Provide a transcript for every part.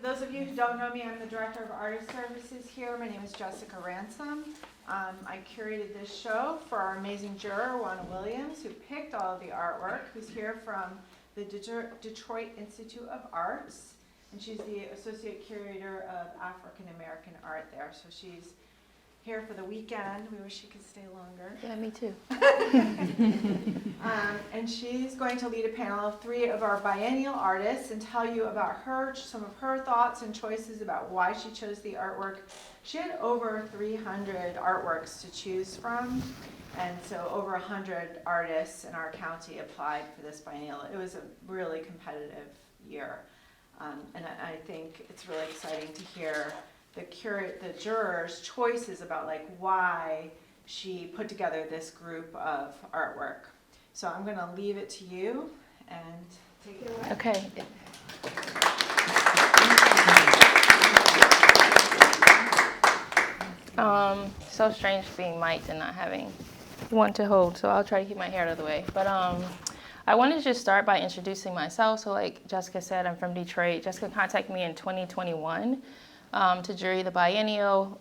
For those of you who don't know me, I'm the Director of Artist Services here. My name is Jessica Ransom. I curated this show for our amazing juror, Juana Williams, who picked all of the artwork, who's here from the Detroit Institute of Arts, and she's the Associate Curator of African American Art there. So she's here for the weekend. We wish she could stay longer. Yeah, me too. And she's going to lead a panel of 3 of our biennial artists and tell you about some of her thoughts and choices about why she chose the artwork. She had over 300 artworks to choose from, and so over 100 artists in our county applied for this biennial. It was a really competitive year, and I think it's really exciting to hear the jurors' choices about why she put together this group of artwork. So I'm going to leave it to you and take it away. Okay. So strange being mic'd and not having one to hold, so I'll try to keep my hair out of the way. But I wanted to just start by introducing myself. So like Jessica said, I'm from Detroit. Jessica contacted me in 2021 to jury the biennial,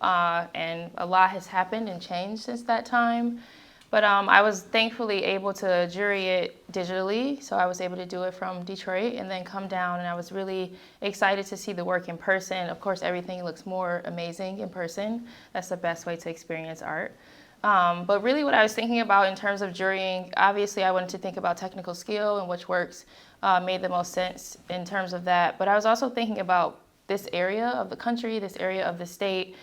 and a lot has happened and changed since that time. But I was thankfully able to jury it digitally, so I was able to do it from Detroit and then come down, and I was really excited to see the work in person. Of course, everything looks more amazing in person. That's the best way to experience art. But really what I was thinking about in terms of jurying, obviously I wanted to think about technical skill and which works made the most sense in terms of that. But I was also thinking about this area of the country, this area of the state.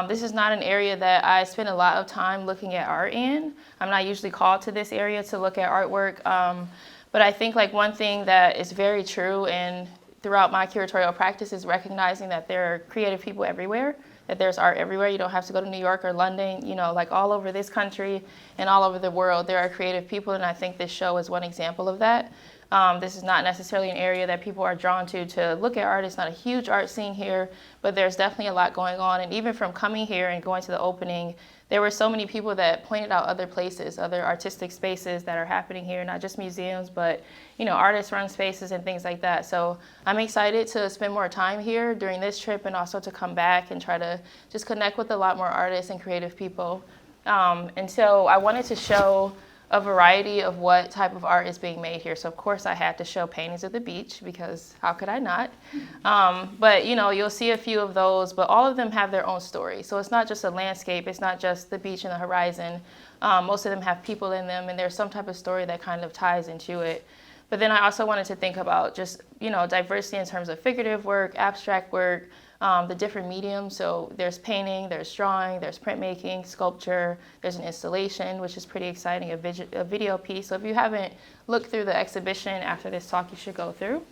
This is not an area that I spend a lot of time looking at art in. I'm not usually called to this area to look at artwork. But I think one thing that is very true and throughout my curatorial practice is recognizing that there are creative people everywhere, that there's art everywhere. You don't have to go to New York or London, all over this country and all over the world, there are creative people, and I think this show is one example of that. This is not necessarily an area that people are drawn to look at art. It's not a huge art scene here, but there's definitely a lot going on. And even from coming here and going to the opening, there were so many people that pointed out other places, other artistic spaces that are happening here, not just museums, but artist-run spaces and things like that. So I'm excited to spend more time here during this trip and also to come back and try to just connect with a lot more artists and creative people. And so I wanted to show a variety of what type of art is being made here. So of course I had to show paintings of the beach because how could I not? But you'll see a few of those, but all of them have their own story. So it's not just a landscape, it's not just the beach and the horizon. Most of them have people in them, and there's some type of story that kind of ties into it. But then I also wanted to think about just, diversity in terms of figurative work, abstract work, the different mediums. So there's painting, there's drawing, there's printmaking, sculpture, there's an installation, which is pretty exciting, a video piece. So if you haven't looked through the exhibition after this talk, you should go through.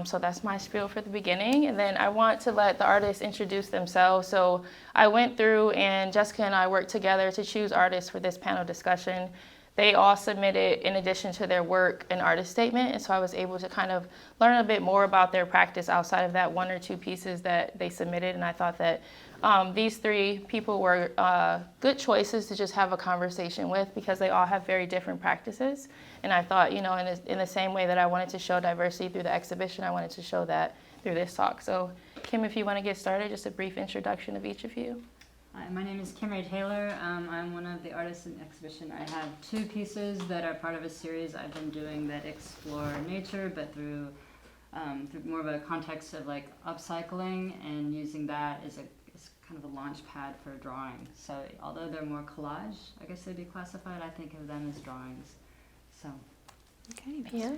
So that's my spiel for the beginning. And then I want to let the artists introduce themselves. So I went through and Jessica and I worked together to choose artists for this panel discussion. They all submitted, in addition to their work, an artist statement, and so I was able to kind of learn a bit more about their practice outside of that 1 or 2 pieces that they submitted, and I thought that these 3 people were good choices to just have a conversation with because they all have very different practices, and I thought, in the same way that I wanted to show diversity through the exhibition, I wanted to show that through this talk. So, Kim, if you want to get started, just a brief introduction of each of you. Hi, my name is Rae Taylor. I'm one of the artists in the exhibition. I have 2 pieces that are part of a series I've been doing that explore nature, but through more of a context of upcycling and using that as kind of a launch pad for drawing. So although they're more collage, I guess they'd be classified, I think of them as drawings. So. Okay. Pia?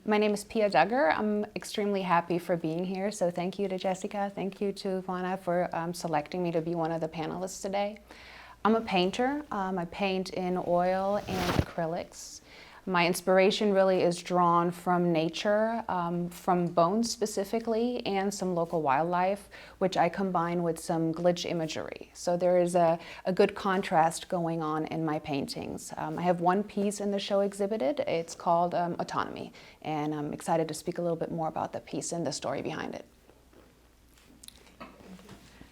My name is Pia Dugger. I'm extremely happy for being here, so thank you to Jessica, thank you to Juana for selecting me to be one of the panelists today. I'm a painter. I paint in oil and acrylics. My inspiration really is drawn from nature, from bones specifically, and some local wildlife, which I combine with some glitch imagery. So there is a good contrast going on in my paintings. I have 1 piece in the show exhibited. It's called Autonomy, and I'm excited to speak a little bit more about the piece and the story behind it.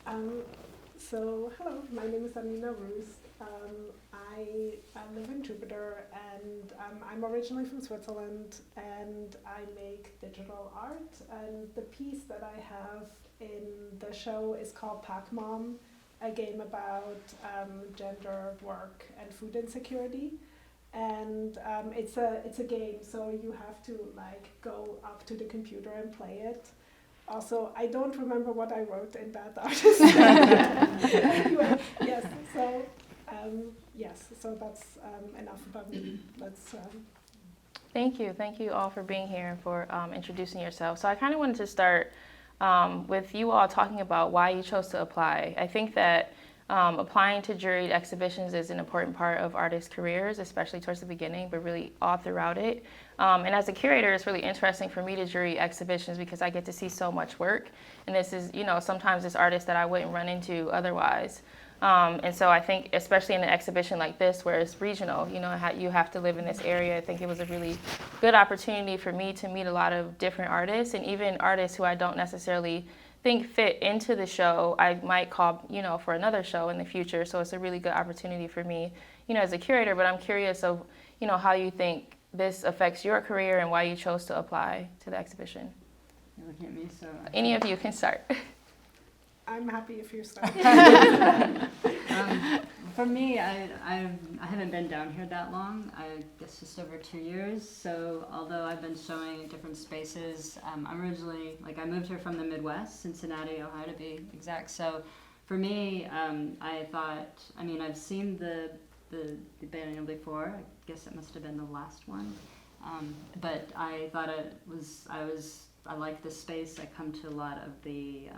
Hello, my name is Annina Ruest. I live in Jupiter, and I'm originally from Switzerland, and I make digital art. And the piece that I have in the show is called Pack Mom, a game about gender, work, and food insecurity. And it's a game, so you have to like go up to the computer and play it. Also, I don't remember what I wrote in that artist. Anyway, yes. So that's enough about me. Let's. Thank you all for being here and for introducing yourself. So I kind of wanted to start with you all talking about why you chose to apply. I think that applying to juried exhibitions is an important part of artists' careers, especially towards the beginning, but really all throughout it. And as a curator, it's really interesting for me to jury exhibitions because I get to see so much work. And this is, sometimes it's artists that I wouldn't run into otherwise. And so I think, especially in an exhibition like this, where it's regional, you have to live in this area. I think it was a really good opportunity for me to meet a lot of different artists, and even artists who I don't necessarily think fit into the show, I might call, for another show in the future. So it's a really good opportunity for me, as a curator. But I'm curious of, how you think this affects your career and why you chose to apply to the exhibition. You're looking at me, so Any of you can start. I'm happy if you start. For me, I haven't been down here that long. I guess just over 2 years. So although I've been showing at different spaces, I'm originally, I moved here from the Midwest, Cincinnati, Ohio to be exact. So for me, I thought, I've seen the Biennial before. I guess it must have been the last one. But I thought I liked this space. I come to a lot of the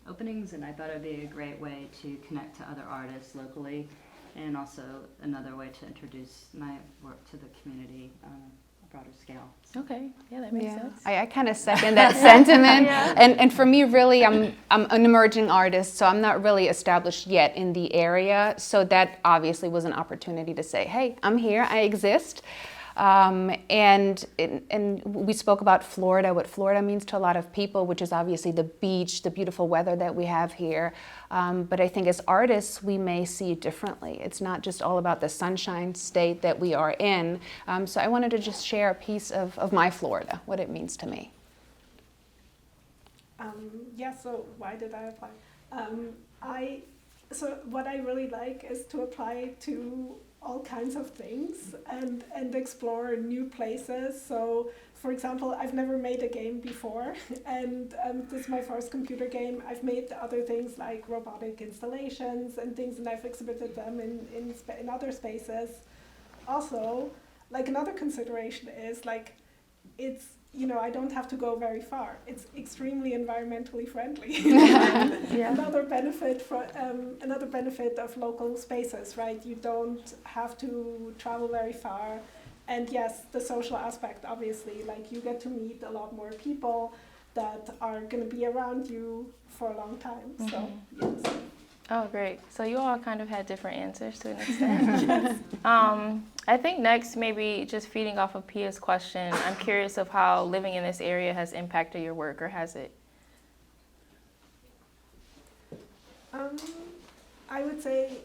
openings, and I thought it would be a great way to connect to other artists locally, and also another way to introduce my work to the community on a broader scale. Okay, yeah, that makes sense. I kind of second that sentiment. Yeah. And for me, really, I'm an emerging artist, so I'm not really established yet in the area. So that obviously was an opportunity to say, hey, I'm here, I exist. And we spoke about Florida, what Florida means to a lot of people, which is obviously the beach, the beautiful weather that we have here. But I think as artists, we may see it differently. It's not just all about the sunshine state that we are in. So I wanted to just share a piece of my Florida, what it means to me. So why did I apply? So what I really like is to apply to all kinds of things and explore new places. So, for example, I've never made a game before, and this is my first computer game. I've made other things like robotic installations and things, and I've exhibited them in other spaces. Also, another consideration is it's, I don't have to go very far. It's extremely environmentally friendly. Yeah. Another benefit of local spaces, right? You don't have to travel very far. And yes, the social aspect, obviously, you get to meet a lot more people that are going to be around you for a long time. Mm-hmm. So, yes. Oh, great. So you all kind of had different answers to an extent. I think next, maybe just feeding off of Pia's question, I'm curious of how living in this area has impacted your work, or has it? I would say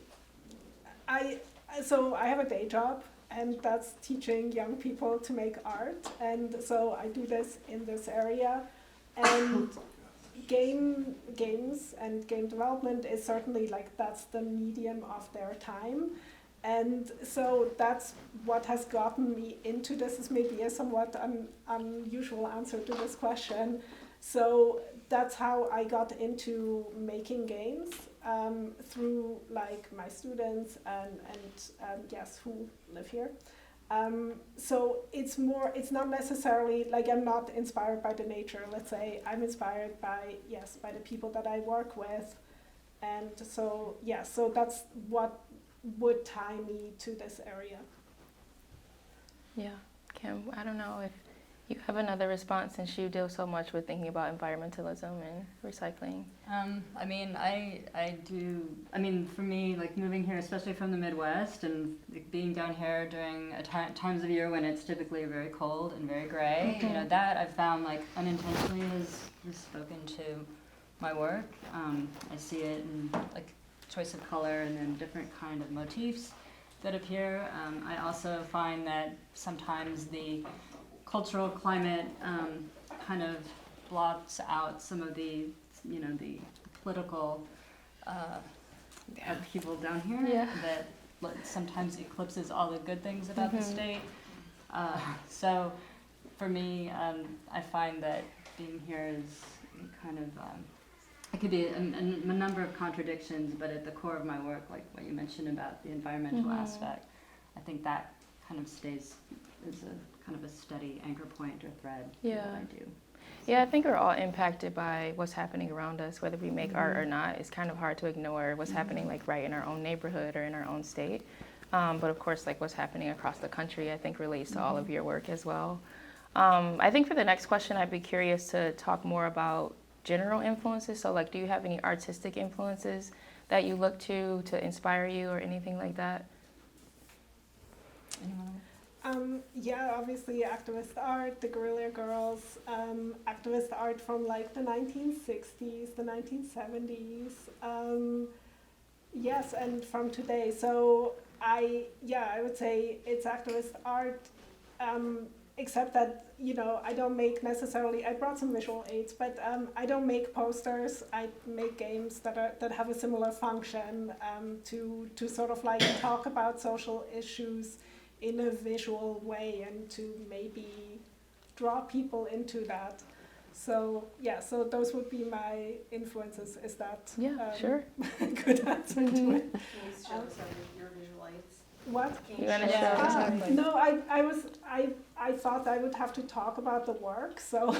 I have a day job, and that's teaching young people to make art. And so I do this in this area. And games and game development is certainly that's the medium of their time. And so that's what has gotten me into this. Is maybe a somewhat unusual answer to this question. So that's how I got into making games, through my students and yes, who live here. So it's not necessarily I'm not inspired by the nature, let's say. I'm inspired by the people that I work with. And so, so that's what would tie me to this area. Yeah, Kim, I don't know if you have another response, since you deal so much with thinking about environmentalism and recycling. I do. For me, moving here, especially from the Midwest, and being down here during times of year when it's typically very cold and very gray, Mm-hmm. that I've found unintentionally has spoken to my work. I see it in choice of color and then different kind of motifs that appear. I also find that sometimes the cultural climate kind of blots out some of the, the political upheaval down here that sometimes eclipses all the good things about the state. So for me, I find that being here is kind of, it could be a number of contradictions, but at the core of my work, like what you mentioned about the environmental aspect, I think that kind of stays as a kind of a steady anchor point or thread to what I do. Yeah, I think we're all impacted by what's happening around us, whether we make art or not. It's kind of hard to ignore what's happening like right in our own neighborhood or in our own state. But of course, like what's happening across the country, I think relates to all of your work as well. I think for the next question, I'd be curious to talk more about general influences. So like, do you have any artistic influences that you look to inspire you or anything like that? Anyone? Yeah, obviously activist art, the Guerrilla Girls, activist art from like the 1960s, the 1970s, yes, and from today. So I would say it's activist art, except that, I don't make necessarily, I brought some visual aids, but I don't make posters. I make games that have a similar function to sort of like talk about social issues in a visual way and to maybe draw people into that. So so those would be my influences. Is that sure. a good answer to it? Can you show some of your visual aids? What? You want to show? No, I thought I would have to talk about the work, so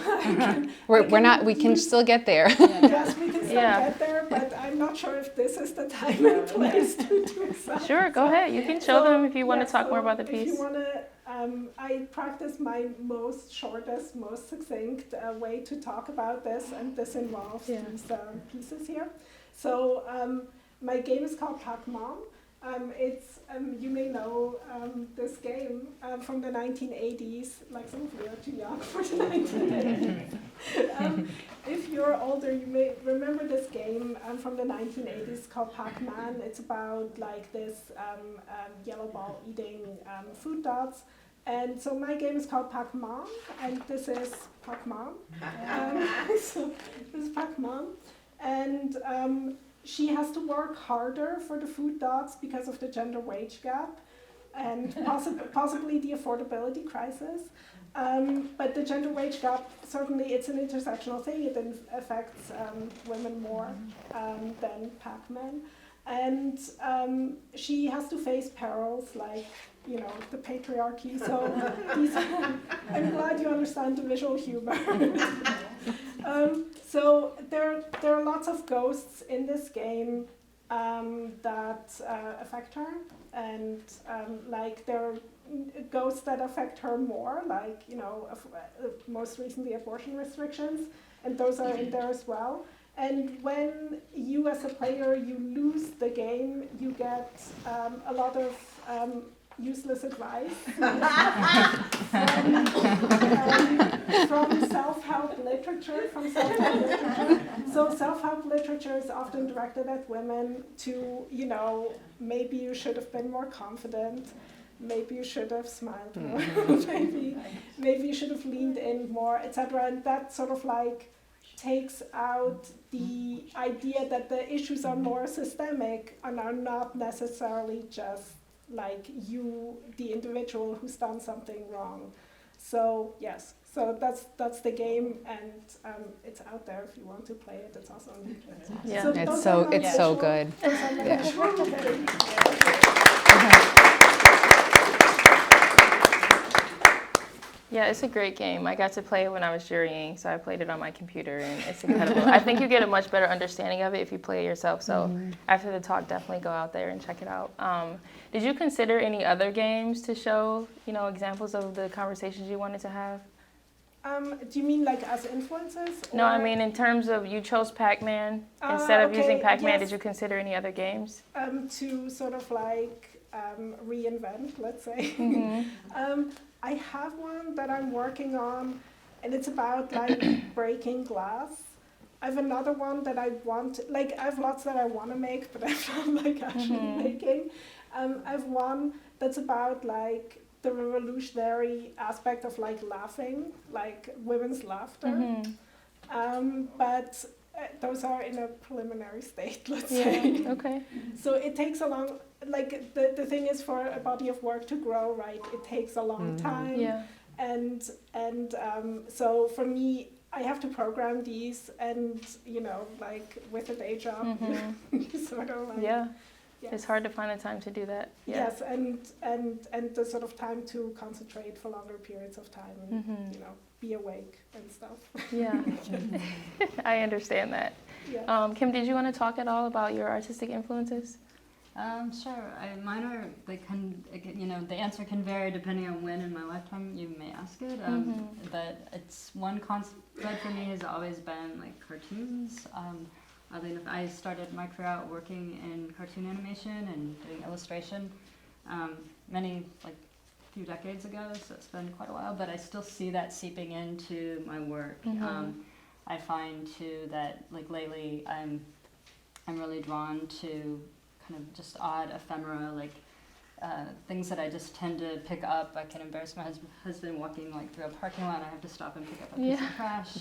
We can still get there. Yes, we can still get there, but I'm not sure if this is the time and place to do so. Sure, go ahead. You can show them if you want to talk more about the piece. If you want to, I practice my most shortest, most succinct way to talk about this, and this involves these pieces here. So my game is called Pac-Man. It's, you may know this game from the 1980s, like some of you are too young for the 1980s. If you're older, you may remember this game from the 1980s called Pac-Man. It's about like this yellow ball eating food dots. And so my game is called Pac-Man, and this is Pac-Man. So this is Pac-Man. And she has to work harder for the food dots because of the gender wage gap and possibly the affordability crisis. But the gender wage gap, certainly it's an intersectional thing. It affects women more than Pac-Men. And she has to face perils like, the patriarchy. So I'm glad you understand the visual humor. So there are lots of ghosts in this game that affect her, and like there are ghosts that affect her more, like most recently abortion restrictions, and those are in there as well. And when you as a player you lose the game, you get a lot of useless advice from self-help literature. So self-help literature is often directed at women to, maybe you should have been more confident, maybe you should have smiled more, maybe you should have leaned in more, etc. And that sort of like takes out the idea that the issues are more systemic and are not necessarily just like you, the individual who's done something wrong. So yes, so that's the game, and it's out there if you want to play it. It's also on YouTube. Yeah, So it's so good. Yeah, it's a great game. I got to play it when I was jurying, so I played it on my computer, and it's incredible. I think you get a much better understanding of it if you play it yourself, so after the talk, definitely go out there and check it out. Did you consider any other games to show, examples of the conversations you wanted to have? Do you mean like as influences? No, I mean in terms of you chose Pac-Man. Instead of using Pac-Man, did you consider any other games? To sort of like reinvent, let's say. I have one that I'm working on, and it's about like breaking glass. I have another one that I want, like I have lots that I want to make, but I'm not like actually making. I have one that's about like the revolutionary aspect of like laughing, like women's laughter. But those are in a preliminary state, let's say. Okay. So it takes a long, like the thing is for a body of work to grow, right? It takes a long time. Yeah. And so for me, I have to program these, and you know, like with a day job, sort of like, Yeah. yes. It's hard to find the time to do that. Yeah. Yes, and the sort of time to concentrate for longer periods of time, and you know, be awake and stuff. Yeah. I understand that. Yeah. Kim, did you want to talk at all about your artistic influences? Sure. Mine are, the answer can vary depending on when in my lifetime you may ask it. But it's one constant thread for me has always been like cartoons. Oddly enough, I started my career out working in cartoon animation and doing illustration few decades ago, so it's been quite a while, but I still see that seeping into my work. I find too that like lately I'm really drawn to kind of just odd ephemera, like things that I just tend to pick up. I can embarrass my husband walking like through a parking lot, and I have to stop and pick up a piece of trash.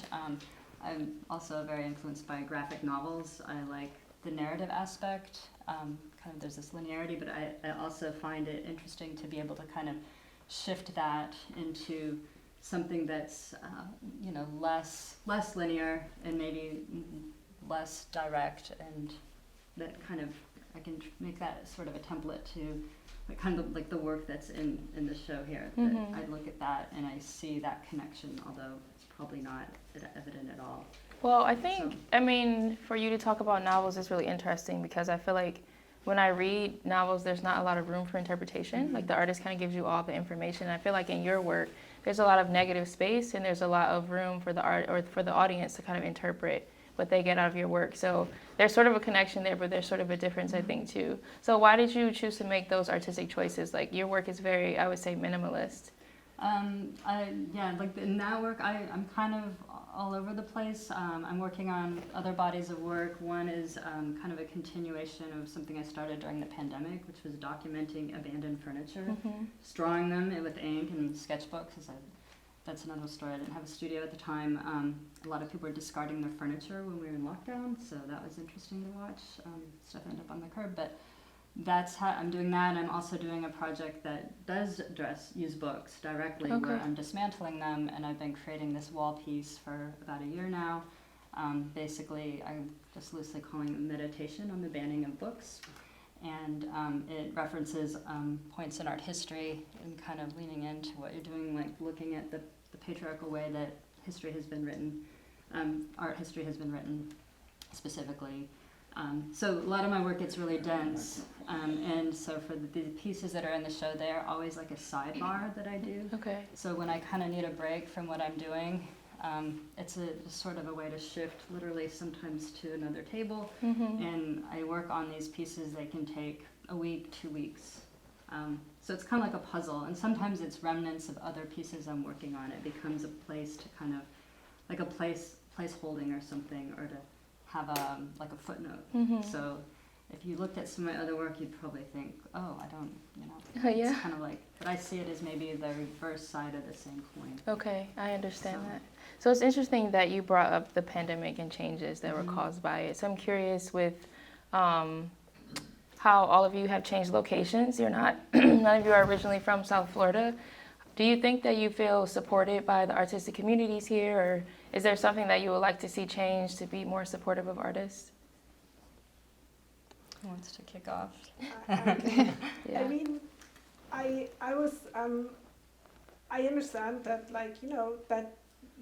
I'm also very influenced by graphic novels. I like the narrative aspect. Kind of there's this linearity, but I also find it interesting to be able to kind of shift that into something that's less linear and maybe less direct, and that kind of I can make that sort of a template to like kind of like the work that's in the show here. That I look at that and I see that connection, although it's probably not evident at all. Well, I think, for you to talk about novels is really interesting, because I feel like when I read novels, there's not a lot of room for interpretation. Like the artist kind of gives you all the information. I feel like in your work, there's a lot of negative space, and there's a lot of room for the art or for the audience to kind of interpret what they get out of your work. So there's sort of a connection there, but there's sort of a difference, I think, too. So why did you choose to make those artistic choices? Like your work is very, I would say, minimalist. Like in that work, I'm kind of all over the place. I'm working on other bodies of work. One is kind of a continuation of something I started during the pandemic, which was documenting abandoned furniture, just drawing them with ink and sketchbooks. That's another story. I didn't have a studio at the time. A lot of people were discarding their furniture when we were in lockdown, so that was interesting to watch. Stuff ended up on the curb, but that's how I'm doing that. And I'm also doing a project that does use books directly, where I'm dismantling them, and I've been creating this wall piece for about a year now. Basically, I'm just loosely calling it meditation on the banning of books. And it references points in art history and kind of leaning into what you're doing, like looking at the patriarchal way that history has been written, art history has been written specifically. So a lot of my work gets really dense, and so for the pieces that are in the show, they are always like a sidebar that I do. Okay. So when I kind of need a break from what I'm doing, it's a sort of a way to shift literally sometimes to another table, and I work on these pieces. They can take a week, 2 weeks. So it's kind of like a puzzle, and sometimes it's remnants of other pieces I'm working on. It becomes a place to kind of, like a place holding or something, or to have like a footnote. So if you looked at some of my other work, you'd probably think, oh, I don't, it's kind of like, but I see it as maybe the reverse side of the same coin. Okay, I understand that. So it's interesting that you brought up the pandemic and changes that were caused by it. So I'm curious with how all of you have changed locations. You're not, none of you are originally from South Florida. Do you think that you feel supported by the artistic communities here, or is there something that you would like to see change to be more supportive of artists? Who wants to kick off? I mean, I understand that, like, that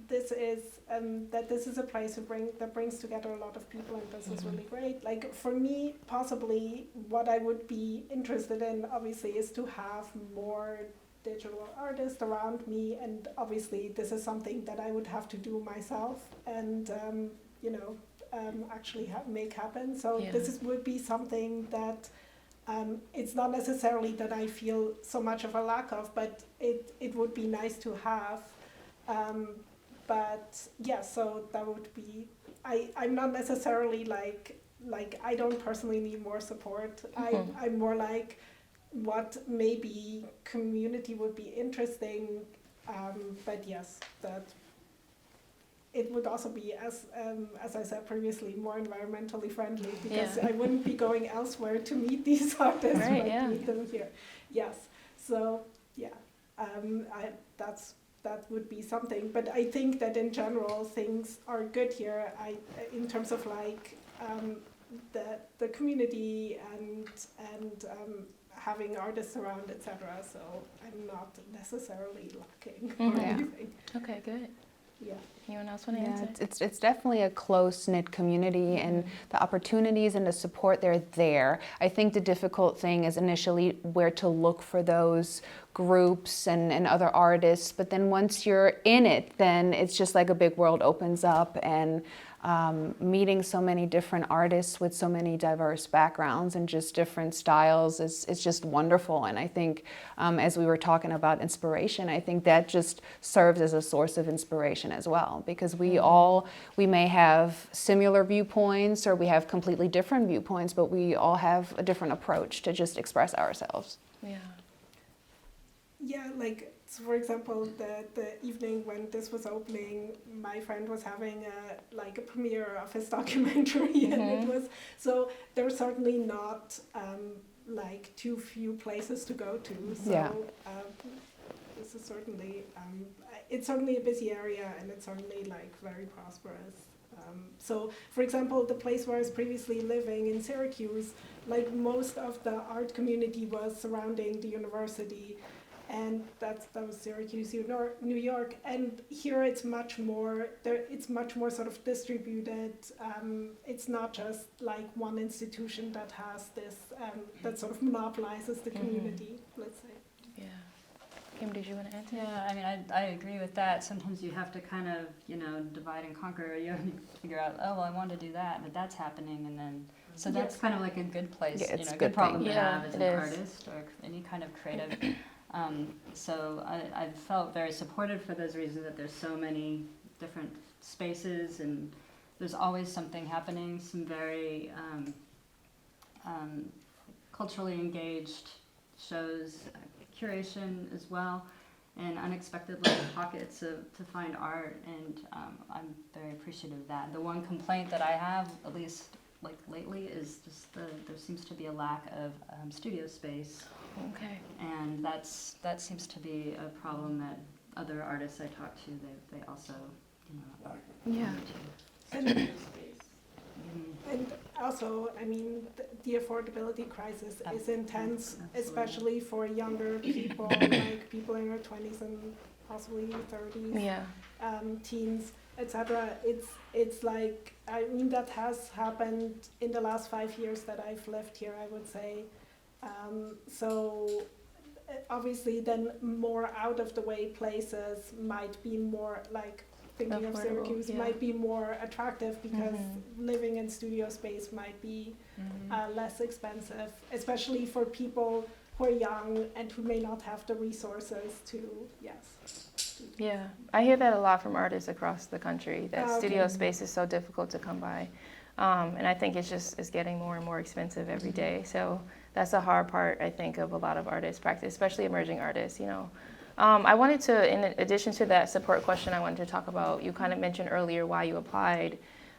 this is a place that brings together a lot of people, and this is really great. Like, for me, possibly what I would be interested in, obviously, is to have more digital artists around me, and obviously this is something that I would have to do myself, and actually make happen. So this would be something that it's not necessarily that I feel so much of a lack of, but it would be nice to have. But yeah, so that would be I'm not necessarily like I don't personally need more support. I'm more like what maybe community would be interesting, but yes, that it would also be, as I said previously, more environmentally friendly, because I wouldn't be going elsewhere to meet these artists, Right, but meet them here. Yes, so yeah, that would be something. But I think that in general things are good here. In terms of like the community and having artists around, etc. So I'm not necessarily lacking or anything. Okay, good. Yeah. Anyone else want to answer? It's definitely a close-knit community, and the opportunities and the support, they're there. I think the difficult thing is initially where to look for those groups and other artists, but then once you're in it, then it's just like a big world opens up, and meeting so many different artists with so many diverse backgrounds and just different styles is just wonderful. And I think as we were talking about inspiration, I think that just serves as a source of inspiration as well, because we may have similar viewpoints or we have completely different viewpoints, but we all have a different approach to just express ourselves. Yeah. Yeah, like, so for example, the evening when this was opening, my friend was having a premiere of his documentary, and it was, so there's certainly not like too few places to go to. So this is certainly, it's certainly a busy area, and it's certainly like very prosperous. So, for example, the place where I was previously living in Syracuse, like most of the art community was surrounding the university. And that was Syracuse, New York, and here it's much more. It's much more sort of distributed. It's not just like one institution that has this that sort of monopolizes the community. Let's say. Yeah. Kim, did you want to answer? Yeah, I mean, I agree with that. Sometimes you have to kind of, divide and conquer. You have to figure out, oh, well, I want to do that, but that's happening, and then so that's kind of like a good place, it's a a good problem thing. to have as Yeah, an it is. artist or any kind of creative. So I felt very supported for those reasons, that there's so many different spaces and there's always something happening, some very culturally engaged shows, curation as well, and unexpected little pockets to find art, and I'm very appreciative of that. The one complaint that I have, at least like lately, is just there seems to be a lack of studio space. Okay. And that seems to be a problem that other artists I talk to, they also, Yeah. And also, I mean, the affordability crisis is intense, especially for younger people, like people in their 20s and possibly 30s, Yeah. Teens, etc. It's like, I mean, that has happened in the last 5 years that I've lived here, I would say. So obviously then more out of the way places might be more like, thinking of Syracuse, might be more attractive because living in studio space might be less expensive, especially for people who are young and who may not have the resources to, Yeah, I hear that a lot from artists across the country, that studio space is so difficult to come by. And I think it's getting more and more expensive every day. So that's a hard part, I think, of a lot of artists' practice, especially emerging artists, I wanted to, in addition to that support question, I wanted to talk about, you kind of mentioned earlier why you applied.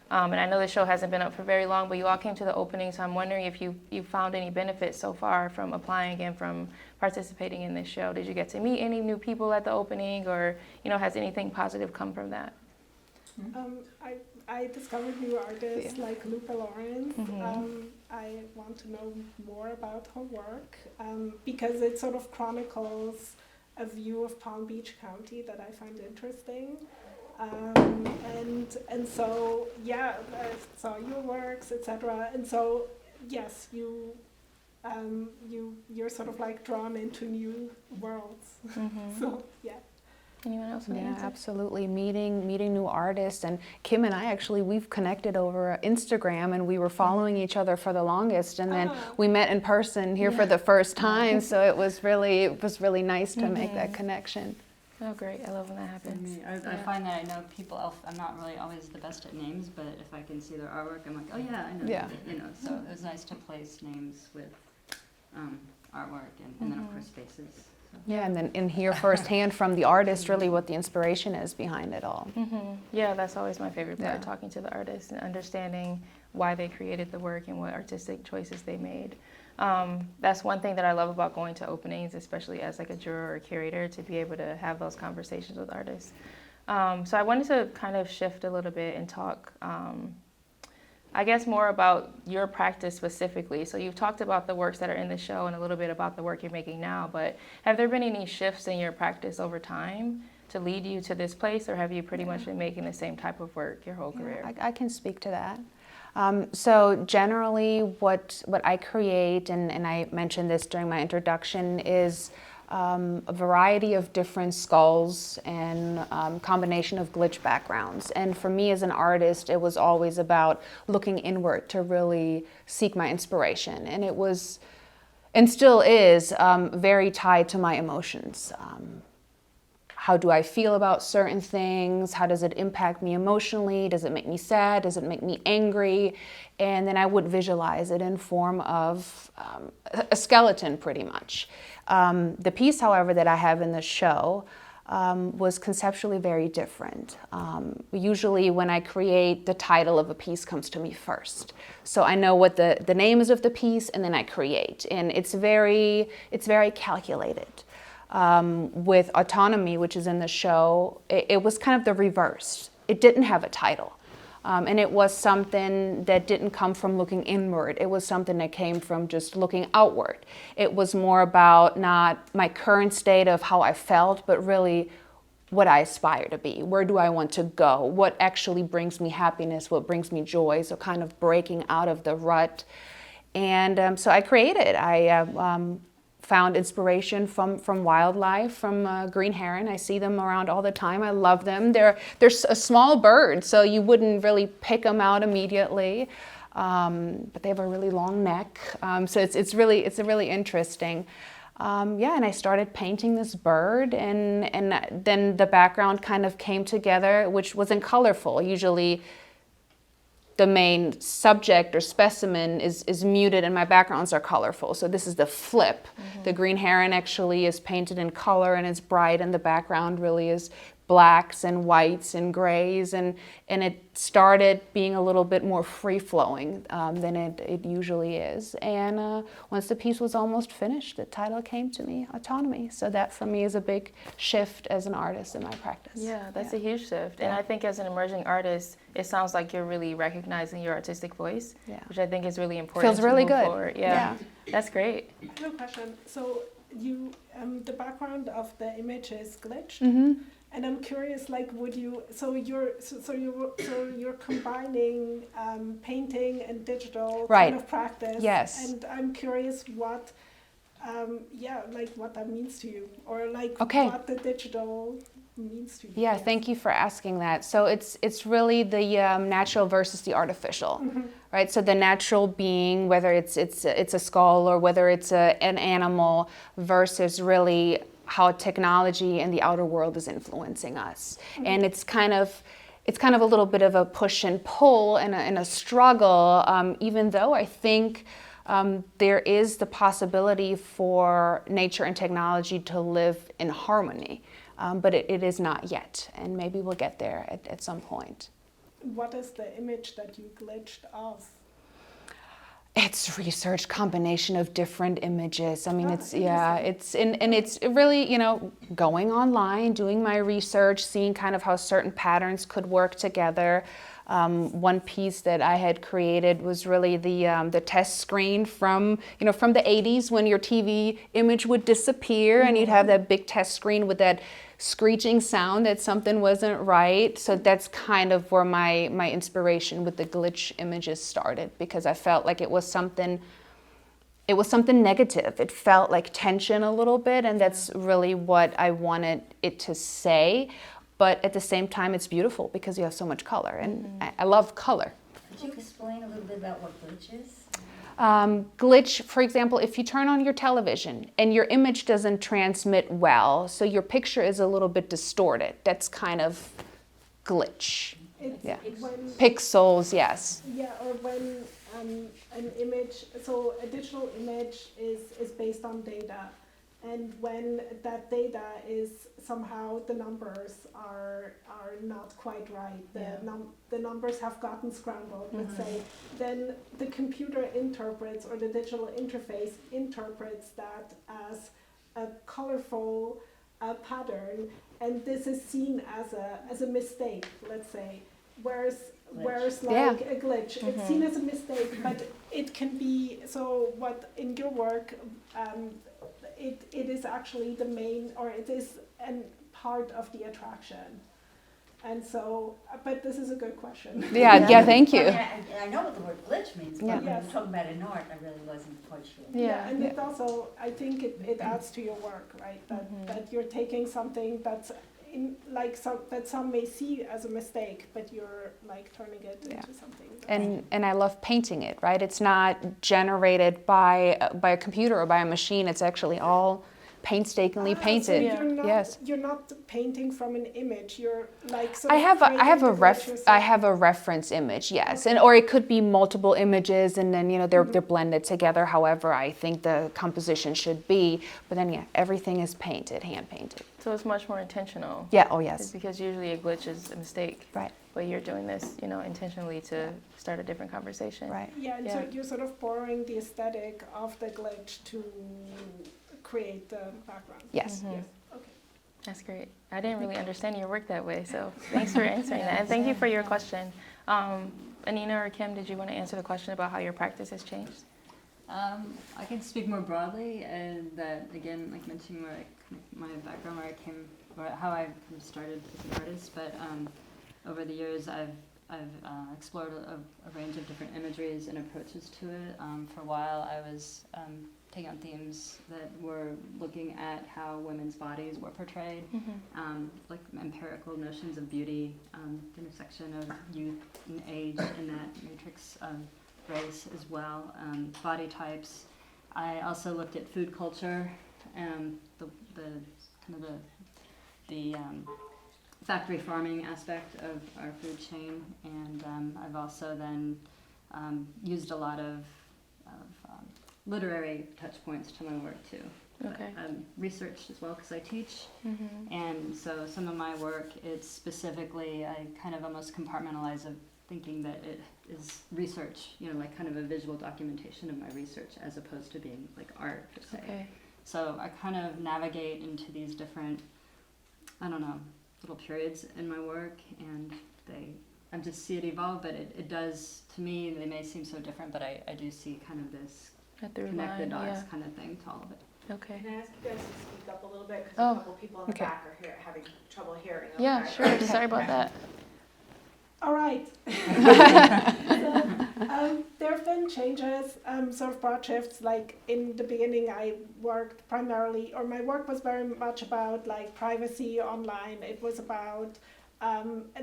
And I know the show hasn't been up for very long, but you all came to the opening, so I'm wondering if you found any benefits so far from applying and from participating in this show. Did you get to meet any new people at the opening, or, has anything positive come from that? I discovered new artists like Lupe Lawrence. I want to know more about her work because it sort of chronicles a view of Palm Beach County that I find interesting. And so, I saw your works, etc. And so, yes, you're sort of like drawn into new worlds. So, yeah. Anyone else want to answer? Absolutely. Meeting new artists, and Kim and I we've connected over Instagram, and we were following each other for the longest, and then we met in person here for the first time. So it was really nice to make that connection. Oh, great. I love when that For happens. me, I Yeah. find that I know people. I'm not really always the best at names, but if I can see their artwork, I'm like, oh yeah, I know. Yeah. You know, so it was nice to place names with artwork and then of course faces. So. Yeah, and hear firsthand from the artist really what the inspiration is behind it all. Yeah, that's always my favorite part, Yeah. talking to the artists and understanding why they created the work and what artistic choices they made. That's one thing that I love about going to openings, especially as like a juror or curator, to be able to have those conversations with artists. So I wanted to kind of shift a little bit and talk, I guess, more about your practice specifically. So you've talked about the works that are in the show and a little bit about the work you're making now, but have there been any shifts in your practice over time to lead you to this place, or have you pretty much been making the same type of work your whole career? I can speak to that. So generally what I create, and I mentioned this during my introduction, is a variety of different skulls and combination of glitch backgrounds. And for me as an artist, it was always about looking inward to really seek my inspiration. And it was, and still is, very tied to my emotions. How do I feel about certain things? How does it impact me emotionally? Does it make me sad? Does it make me angry? And then I would visualize it in form of a skeleton, pretty much. The piece, however, that I have in the show was conceptually very different. Usually when I create, the title of a piece comes to me first. So I know what the name is of the piece, and then I create. And it's very calculated. With Autonomy, which is in the show, it was kind of the reverse. It didn't have a title. And it was something that didn't come from looking inward. It was something that came from just looking outward. It was more about not my current state of how I felt, but really what I aspire to be. Where do I want to go? What actually brings me happiness? What brings me joy? So kind of breaking out of the rut. And so I created. I found inspiration from wildlife, from green heron. I see them around all the time. I love them. They're a small bird, so you wouldn't really pick them out immediately. But they have a really long neck, so it's really interesting. And I started painting this bird, and then the background kind of came together, which wasn't colorful. Usually the main subject or specimen is muted and my backgrounds are colorful. So this is the flip. The green heron actually is painted in color and it's bright, and the background really is blacks and whites and grays, and it started being a little bit more free-flowing than it usually is. And once the piece was almost finished, the title came to me, Autonomy. So that for me is a big shift as an artist in my practice. Yeah, that's a huge shift. And I think as an emerging artist, it sounds like you're really recognizing your artistic voice, which I think is really important. Feels really to move good. Forward. Yeah, that's great. I have a question. So you, the background of the image is glitched. And I'm curious, like, would you? So you're combining painting and digital kind of practice. Yes. And I'm curious what, like what that means to you, or like what the digital means to you. Yeah, thank you for asking that. So it's really the natural versus the artificial, right? So the natural being, whether it's a skull or whether it's an animal, versus really how technology and the outer world is influencing us. And it's kind of a little bit of a push and pull and a struggle, even though I think there is the possibility for nature and technology to live in harmony, but it is not yet, and maybe we'll get there at some point. What is the image that you glitched off? It's research combination of different images. I mean, it's really, going online, doing my research, seeing kind of how certain patterns could work together. One piece that I had created was really the test screen from the 80s, when your TV image would disappear and you'd have that big test screen with that screeching sound that something wasn't right. So that's kind of where my inspiration with the glitch images started, because I felt like it was something negative. It felt like tension a little bit, and that's really what I wanted it to say. But at the same time, it's beautiful because you have so much color, and I love color. Could you explain a little bit about what glitch is? Glitch, for example, if you turn on your television and your image doesn't transmit well, so your picture is a little bit distorted, that's kind of glitch. It's Yeah. when, Pixels, yes. yeah, or when an image, so a digital image is based on data, and when that data is somehow the numbers are not quite right, the numbers have gotten scrambled, let's say, then the computer interprets, or the digital interface interprets that as a colorful pattern, and this is seen as a mistake, let's say. Whereas like a glitch, it's seen as a mistake, but it can be, so what in your work, it is actually the main, or it is a part of the attraction. And so, but this is a good question. Yeah, thank you. I know what the word glitch means, but when you're talking about in art, I really wasn't quite sure. Yeah. And it also, I think it adds to your work, right? That you're taking something that's that some may see as a mistake, but you're like turning it into something. And I love painting it, right? It's not generated by a computer or by a machine. It's actually all painstakingly painted. So you're not painting from an image. You're like I have a reference image, yes, and or it could be multiple images, and then they're blended together. However, I think the composition should be. But then everything is painted, hand painted. So it's much more intentional. Yeah. Oh yes. It's because usually a glitch is a mistake. Right. But you're doing this, intentionally to start a different conversation. Right. Yeah, and so you're sort of borrowing the aesthetic of the glitch to create the background. Yes. Yes. Okay. That's great. I didn't really understand your work that way, so thanks for answering that. And thank you for your question. Annina or Kim, did you want to answer the question about how your practice has changed? I can speak more broadly, and that again, like mentioning my background, how I started as an artist. But over the years, I've explored a range of different imageries and approaches to it. For a while, I was taking on themes that were looking at how women's bodies were portrayed, like empirical notions of beauty, the intersection of youth and age in that matrix of race as well, body types. I also looked at food culture, the factory farming aspect of our food chain, and I've also then used a lot of literary touch points to my work too. Okay. Research as well, because I teach, and so some of my work, it's specifically, I kind of almost compartmentalize of thinking that it is research, like kind of a visual documentation of my research as opposed to being like art per se. Okay. So I kind of navigate into these different, little periods in my work, and I just see it evolve, but it does, to me, they may seem so different, but I do see kind of this connect the dots kind of thing to all of it. Okay. Can I ask you guys to speak up a little bit, because a couple people in the back are having trouble hearing. Yeah, sure. Sorry about that. All right. There have been changes, sort of broad shifts. Like in the beginning, I worked primarily, or my work was very much about like privacy online. It was about,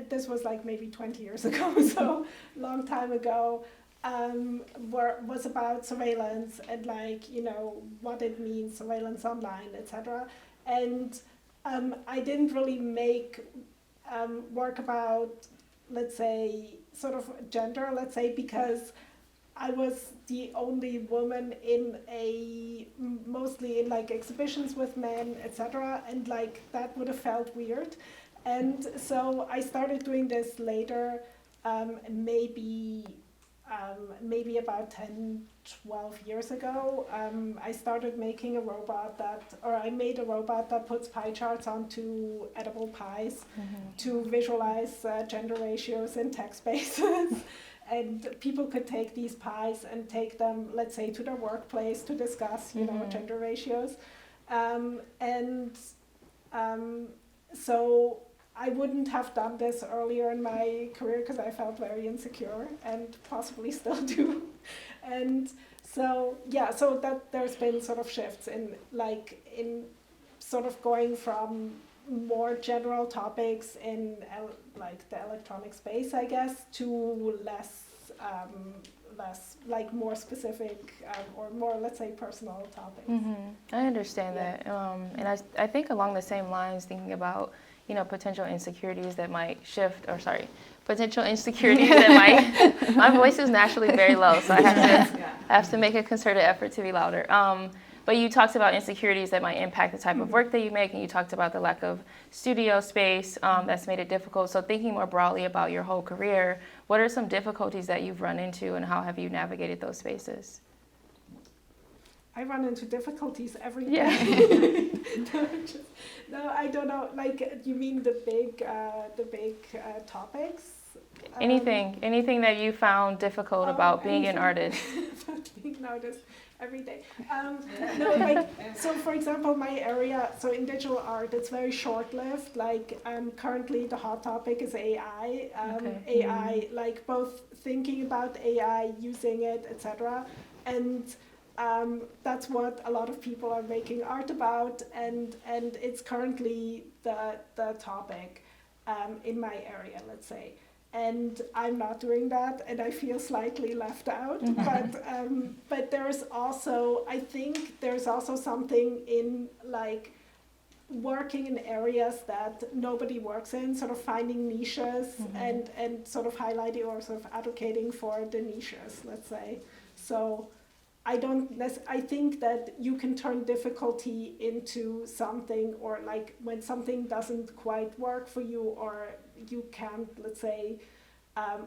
this was like maybe 20 years ago, so long time ago. Was about surveillance and what it means, surveillance online, etc. And I didn't really make work about, let's say, sort of gender, let's say, because I was the only woman mostly in like exhibitions with men, etc. And like that would have felt weird. And so I started doing this later, maybe about 10, 12 years ago. I started making a robot I made a robot that puts pie charts onto edible pies to visualize gender ratios in text spaces. And people could take these pies and take them, let's say, to their workplace to discuss, gender ratios. So I wouldn't have done this earlier in my career because I felt very insecure and possibly still do. And so that there's been sort of shifts in sort of going from more general topics in like the electronic space, I guess, to less less, like more specific or more, let's say, personal topics. I understand Yeah. that. And I think along the same lines, thinking about, potential insecurities that might potential insecurities that might, my voice is naturally very low, so I have to make a concerted effort to be louder. But you talked about insecurities that might impact the type of work that you make, and you talked about the lack of studio space that's made it difficult. So thinking more broadly about your whole career, what are some difficulties that you've run into, and how have you navigated those spaces? I run into difficulties every Yeah. day. No, I don't know. Like, you mean the big topics? Anything that you found difficult about being an artist? About being an artist every day. No, like, so for example, my area, so in digital art, it's very short-lived. Like, currently the hot topic is AI. AI, like both thinking about AI, using it, etc. And that's what a lot of people are making art about, and it's currently the topic in my area, let's say. And I'm not doing that, and I feel slightly left out. But there's also, I think there's also something in like working in areas that nobody works in, sort of finding niches and sort of highlighting or sort of advocating for the niches, let's say. So I think that you can turn difficulty into something, or like when something doesn't quite work for you, or you can't, let's say,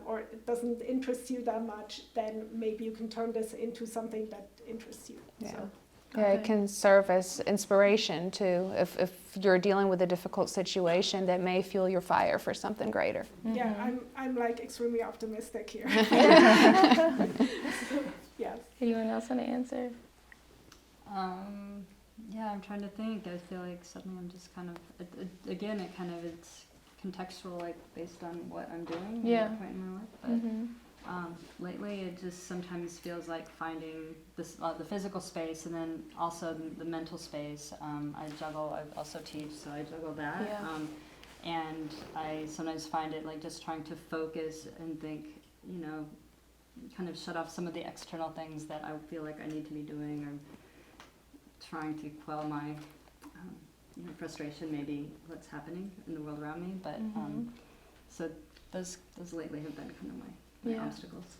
or it doesn't interest you that much, then maybe you can turn this into something that interests you. Yeah. So. Yeah, it can serve as inspiration too. If you're dealing with a difficult situation, that may fuel your fire for something greater. Yeah, I'm like extremely optimistic here. Yes. Anyone else want to answer? Yeah, I'm trying to think. I feel like suddenly I'm just kind of, it's contextual, like based on what I'm doing at that point in my life. But lately it just sometimes feels like finding this, the physical space, and then also the mental space. I also teach, so I juggle that. Yeah. And I sometimes find it like just trying to focus and think, kind of shut off some of the external things that I feel like I need to be doing, or trying to quell my frustration, maybe what's happening in the world around me. But so those lately have been kind of my obstacles.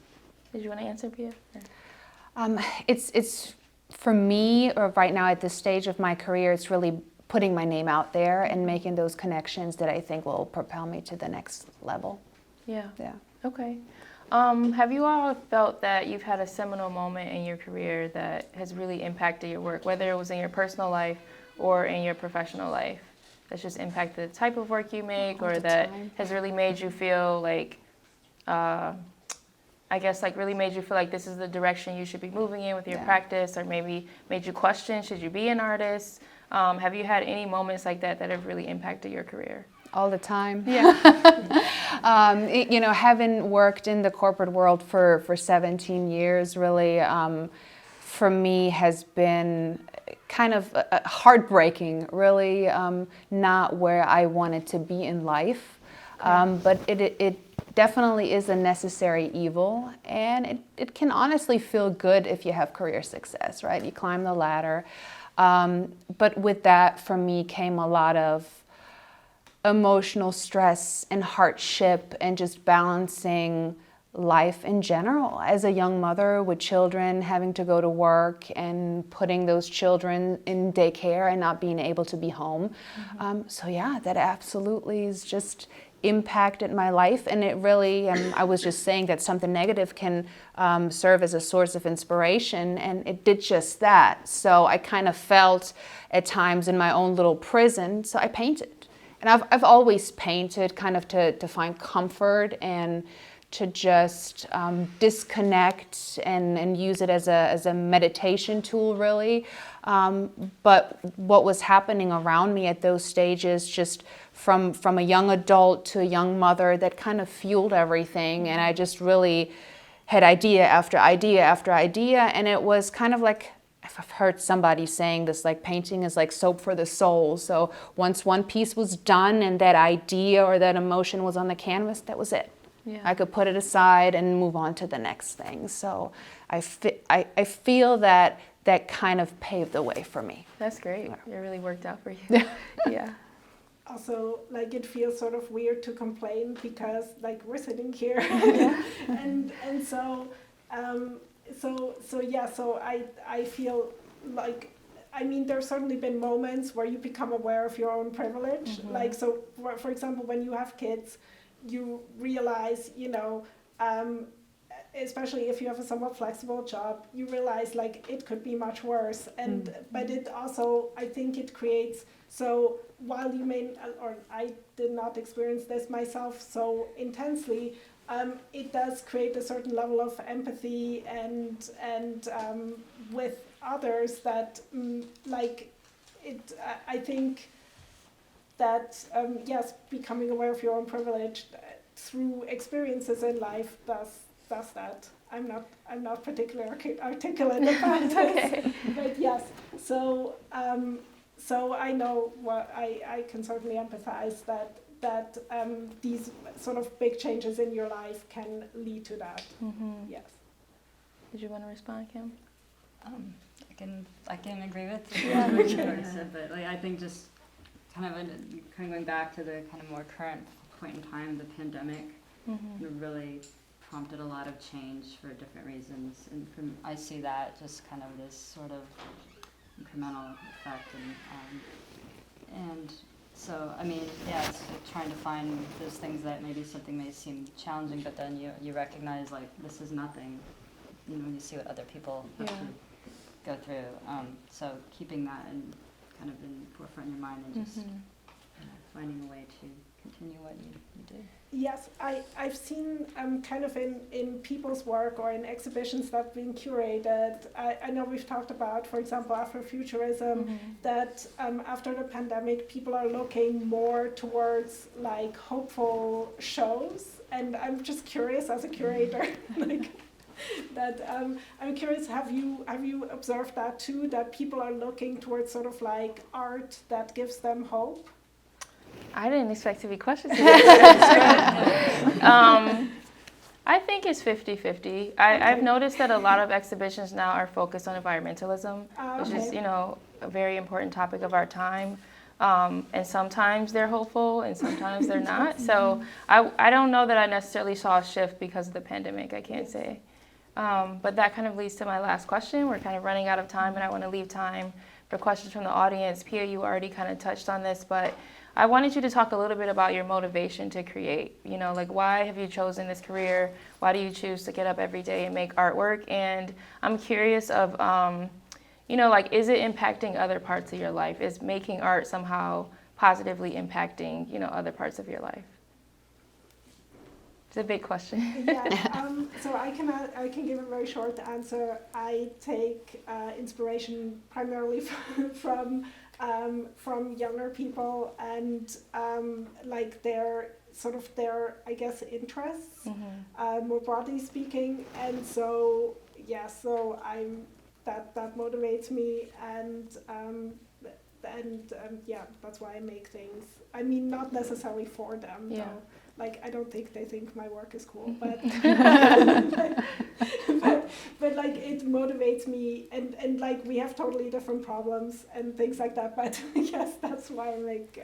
Did you want to answer, Pia? It's for me, or right now at this stage of my career, it's really putting my name out there and making those connections that I think will propel me to the next level. Yeah. Yeah. Okay. Have you all felt that you've had a seminal moment in your career that has really impacted your work, whether it was in your personal life or in your professional life, that's just impacted the type of work you make, or that has really made you feel like, really made you feel like this is the direction you should be moving in with your practice, or maybe made you question, should you be an artist? Have you had any moments like that that have really impacted your career? All the time. Yeah. Having worked in the corporate world for 17 years, really, for me has been kind of heartbreaking, really, not where I wanted to be in life. But it definitely is a necessary evil, and it can honestly feel good if you have career success, right? You climb the ladder. But with that, for me, came a lot of emotional stress and hardship, and just balancing life in general as a young mother with children, having to go to work and putting those children in daycare and not being able to be home. That absolutely is just impacted my life, and it really, I was just saying that something negative can serve as a source of inspiration, and it did just that. So I kind of felt at times in my own little prison, so I painted. And I've always painted kind of to find comfort and to just disconnect and use it as a meditation tool, really. But what was happening around me at those stages, just from a young adult to a young mother, that kind of fueled everything. And I just really had idea after idea after idea. And it was kind of like, I've heard somebody saying this, like painting is like soap for the soul. So once one piece was done and that idea or that emotion was on the canvas, that was it. Yeah. I could put it aside and move on to the next thing. So I feel that kind of paved the way for me. That's great. It really worked out for you. Yeah. Also, like, it feels sort of weird to complain because, like, we're sitting here, and so I feel like, I mean, there's certainly been moments where you become aware of your own privilege. Like, so for example, when you have kids, you realize, you know, especially if you have a somewhat flexible job, you realize, like, it could be much worse. And but it also, I think it creates, so while you may, or I did not experience this myself so intensely, it does create a certain level of empathy and with others that, like, it, I think that, yes, becoming aware of your own privilege through experiences in life does that. I'm not particularly articulate about this, but yes. So I know what I can certainly empathize that these sort of big changes in your life can lead to that. Yes. Did you want to respond, Kim? I can agree with Yeah. what you already said, but like, I think just kind of going back to the kind of more current point in time, the pandemic really prompted a lot of change for different reasons, and I see that just kind of this sort of incremental effect, and so I mean, yeah, it's trying to find those things that maybe something may seem challenging, but then you recognize, like, this is nothing, you know, when you see what other people have to go through. So keeping that in kind of in the forefront of your mind and just finding a way to continue what you do. Yes, I've seen kind of in people's work or in exhibitions that have been curated. I know we've talked about, for example, Afrofuturism, that after the pandemic, people are looking more towards, like, hopeful shows. And I'm just curious as a curator, like, that I'm curious, have you observed that too, that people are looking towards sort of like art that gives them hope? I didn't expect to be questions. I think it's 50-50. I've noticed that a lot of exhibitions now are focused on environmentalism, which is, you know, a very important topic of our time. And sometimes they're hopeful and sometimes they're not. So I don't know that I necessarily saw a shift because of the pandemic, I can't say. But that kind of leads to my last question. We're kind of running out of time, and I want to leave time for questions from the audience. Pia, you already kind of touched on this, but I wanted you to talk a little bit about your motivation to create. You know, like, why have you chosen this career? Why do you choose to get up every day and make artwork? And I'm curious of, you know, like, is it impacting other parts of your life? Is making art somehow positively impacting, you know, other parts of your life? It's a big question. Yeah, so I can give a very short answer. I take inspiration primarily from younger people and like their I guess interests, more broadly speaking. And so so that motivates me, and that's why I make things. I mean, not necessarily for them, though. Like, I don't think they think my work is cool, but but like, it motivates me, and like, we have totally different problems and things like that. But yes, that's why I make.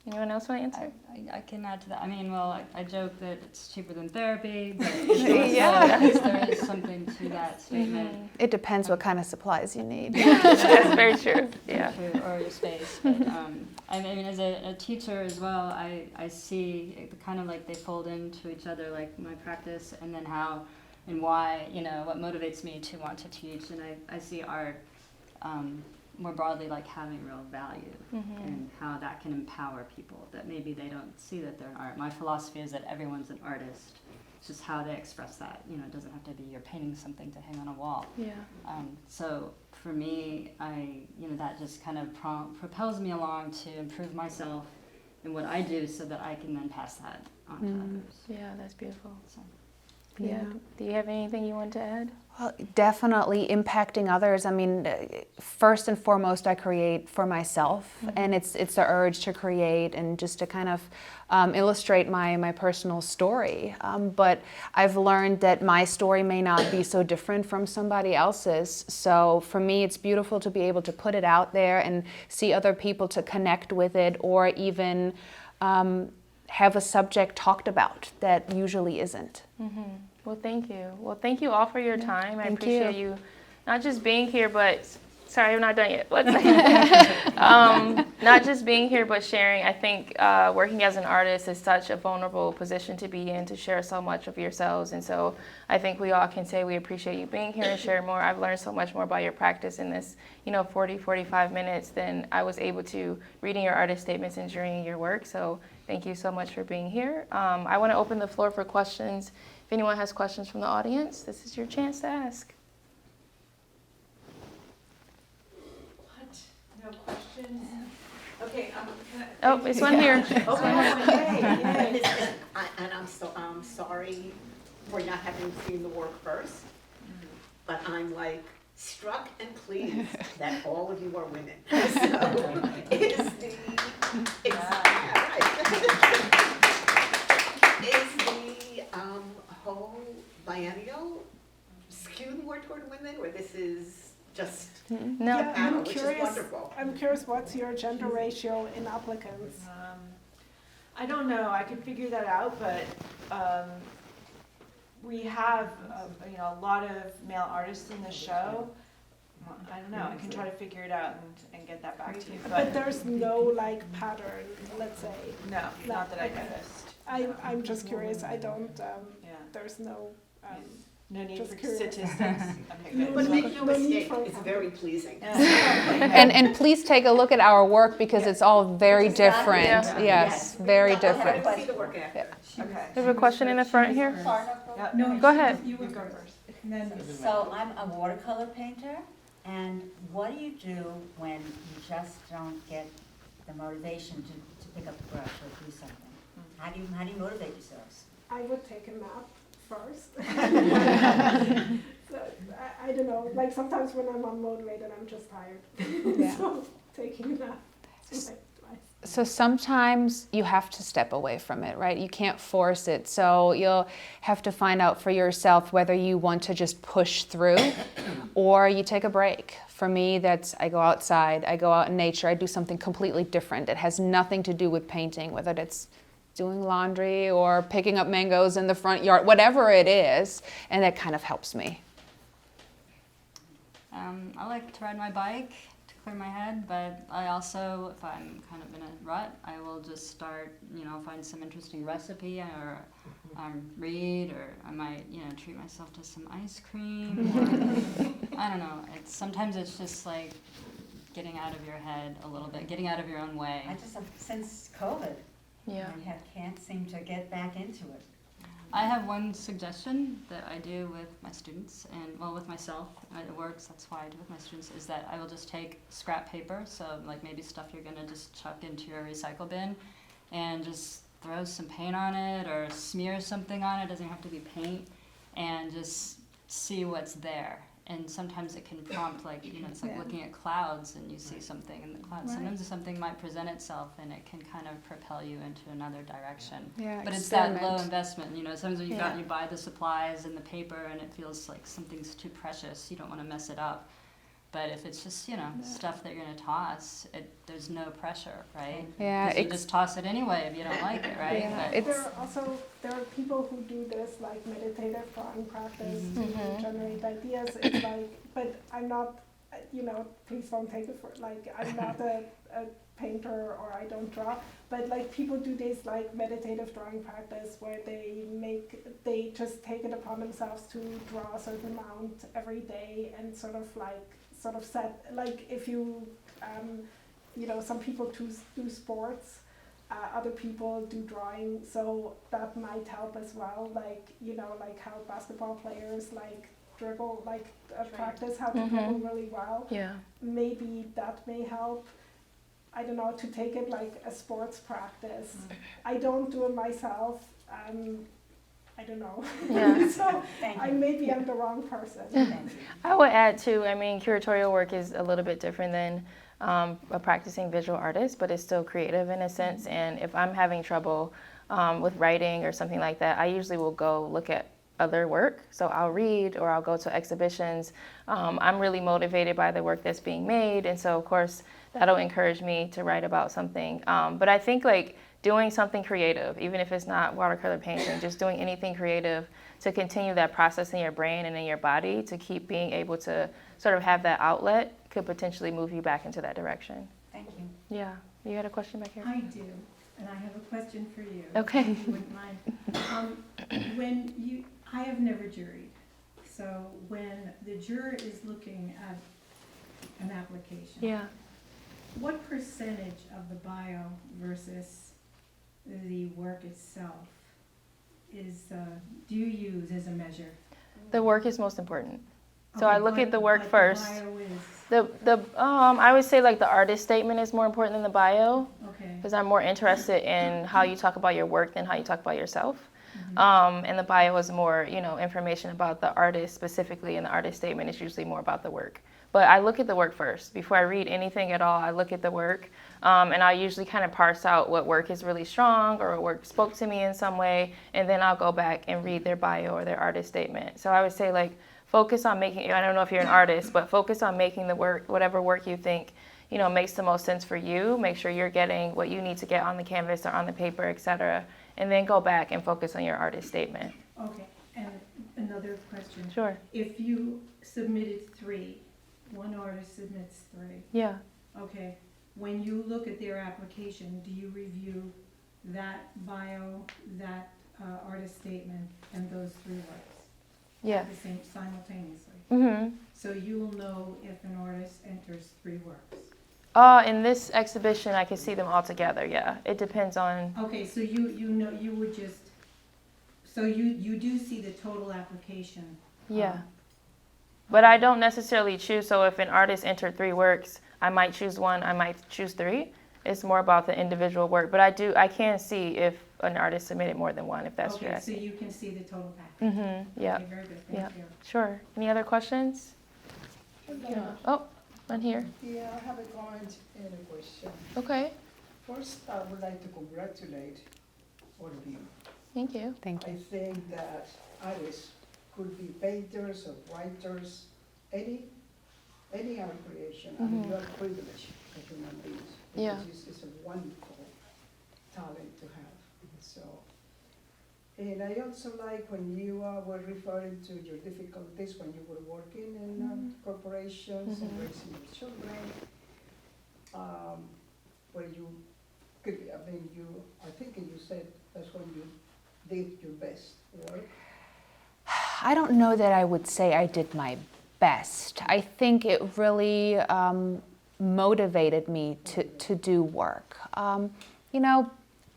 Anyone else want to answer? I can add to that. I mean, well, I joke that it's cheaper than therapy, but there is something to that statement. It depends what kind of supplies you need. That's very true. Yeah. Or your space. But, I mean, as a teacher as well, I see it kind of like they fold into each other, like my practice, and then how and why, you know, what motivates me to want to teach. And I see art more broadly like having real value, and how that can empower people that maybe they don't see that they're an art. My philosophy is that everyone's an artist. It's just how they express that. You know, it doesn't have to be you're painting something to hang on a wall. Yeah. So for me, that just kind of propels me along to improve myself in what I do, so that I can then pass that on to others. Yeah, that's beautiful. So. Yeah. Do you have anything you want to add? Well, definitely impacting others. I mean, first and foremost, I create for myself, and it's the urge to create and just to kind of illustrate my personal story. But I've learned that my story may not be so different from somebody else's. So for me, it's beautiful to be able to put it out there and see other people to connect with it, or even have a subject talked about that usually isn't. Well, thank you. Well, thank you all for your time. I Thank appreciate you not just being here, but sorry, I'm not done yet. Not just being here, but sharing. I think working as an artist is such a vulnerable position to be in, to share so much of yourselves. And so I think we all can say we appreciate you being here and share more. I've learned so much more about your practice in this, 40, 45 minutes than I was able to reading your artist statements and journeying your work. So thank you so much for being here. I want to open the floor for questions. If anyone has questions from the audience, this is your chance to ask. What? No questions? Okay, Oh, it's one here. Yay. And I'm sorry for not having seen the work first, but I'm like struck and pleased that all of you are women. So is the whole biennial skewed more toward women, or this is just No. Yeah, panel, I'm which is curious. wonderful? I'm curious, what's your gender ratio in applicants? I don't know, I could figure that out, but we have, a lot of male artists in the show. Well, I don't know, I can try to figure it out and get that back to you, But but there's no pattern, let's say. no, not that I Okay. noticed. I'm just curious. I don't. Yeah, There's no. no need just for curious. statistics. Okay, No, good. But make no No need mistake, for- it's very pleasing. And please take a look at our work, because it's all very different. Yeah. Yes, very I'll different. have to see the work after. Okay. We have a question in the front here. Yep. No, Go ahead. You go first. And then So I'm a watercolor painter, and what do you do when you just don't get the motivation to pick up the brush or do something? How do you motivate yourselves? I would take a nap first. So, I don't know. Like sometimes when I'm unmotivated, I'm just tired. Yeah. So taking a nap. is my advice. So sometimes you have to step away from it, right? You can't force it. So you'll have to find out for yourself whether you want to just push through or you take a break. For me, that's I go outside, I go out in nature, I do something completely different. It has nothing to do with painting, whether it's doing laundry or picking up mangoes in the front yard, whatever it is, and that kind of helps me. I like to ride my bike to clear my head, but I also, if I'm kind of in a rut, I will just start, find some interesting recipe or read, or I might, treat myself to some ice cream. Or, I don't know. Sometimes it's just like getting out of your head a little bit, getting out of your own way. I just, since COVID, Yeah. I can't seem to get back into it. I have one suggestion that I do with my students, and with myself, and it works, that's why I do it with my students, is that I will just take scrap paper, so like maybe stuff you're gonna just chuck into your recycle bin, and just throw some paint on it, or smear something on it, doesn't have to be paint, and just see what's there. And sometimes it can prompt, it's like looking at clouds and you see something in the clouds. Right. Sometimes something might present itself and it can kind of propel you into another direction. Yeah, But it's that experiment. low investment, sometimes when Yeah. you buy the supplies and the paper and it feels like something's too precious, you don't want to mess it up. But if it's just, stuff that you're going to toss, there's no pressure, right? Yeah, 'Cause you just toss it anyway if you don't like it, right? Yeah, But it's- There are people who do this like meditative drawing practice Mhm. to generate ideas. It's but I'm not, please don't take it for I'm not a painter or I don't draw. But people do this meditative drawing practice where they just take it upon themselves to draw a certain amount every day and sort of set if you some people do sports. Other people do drawing, so that might help as well. How basketball players dribble, practice how to dribble really well. Yeah. Maybe that may help. I don't know, to take it like a sports practice. I don't do it myself, I don't know. Yeah. So Thank you. maybe I'm the wrong person. Thank you. I would add too, I mean, curatorial work is a little bit different than a practicing visual artist, but it's still creative in a sense. And if I'm having trouble with writing or something like that, I usually will go look at other work. So I'll read or I'll go to exhibitions. I'm really motivated by the work that's being made. And so, of course, that'll encourage me to write about something. But I think like doing something creative, even if it's not watercolor painting, just doing anything creative to continue that process in your brain and in your body to keep being able to sort of have that outlet could potentially move you back into that direction. Thank you. Yeah. You had a question back here? I do, and I have a question for you. Okay. If you wouldn't mind. I have never juried, so when the juror is looking at an application, Yeah. what percentage of the bio versus the work itself do you use as a measure? The work is most important. So I look at the work but first. The bio is, I would say like the artist statement is more important than the bio okay. because I'm more interested in how you talk about your work than how you talk about yourself. Mhm. And the bio is more, information about the artist specifically, and the artist statement is usually more about the work. But I look at the work first. Before I read anything at all, I look at the work, and I usually kind of parse out what work is really strong or what work spoke to me in some way, and then I'll go back and read their bio or their artist statement. So I would say like focus on making, I don't know if you're an artist, but focus on making the work, whatever work you think, makes the most sense for you. Make sure you're getting what you need to get on the canvas or on the paper, etc. And then go back and focus on your artist statement. Okay, and another question. Sure. If you submitted 3, one artist submits 3, Yeah. okay, when you look at their application, do you review that bio, that artist statement, and those 3 works? Yeah. At the same, simultaneously? Mhm. So you will know if an artist enters 3 works? In this exhibition, I can see them all together. Yeah. It depends on. Okay, so you know, you would just, so you do see the total application? Yeah. But I don't necessarily choose. So if an artist entered 3 works, I might choose 1. I might choose 3. It's more about the individual work. But I can see if an artist submitted more than 1, if that's what you're Okay, so asking. you can see the total package? Yeah. Okay, very good, Yeah. thank you. Sure. Any other questions? Yeah, Oh, one here. yeah, I have a comment and a question. Okay. First, I would like to congratulate all of you. Thank you. Thank you. I think that artists could be painters or writers, any art creation. I mean, you are privileged as human beings. Yeah. Because it's a wonderful talent to have, so. And I also like when you were referring to your difficulties when you were working in corporations and raising your children. Where you could, I think you said that's when you did your best work. I don't know that I would say I did my best. I think it really motivated me to do work.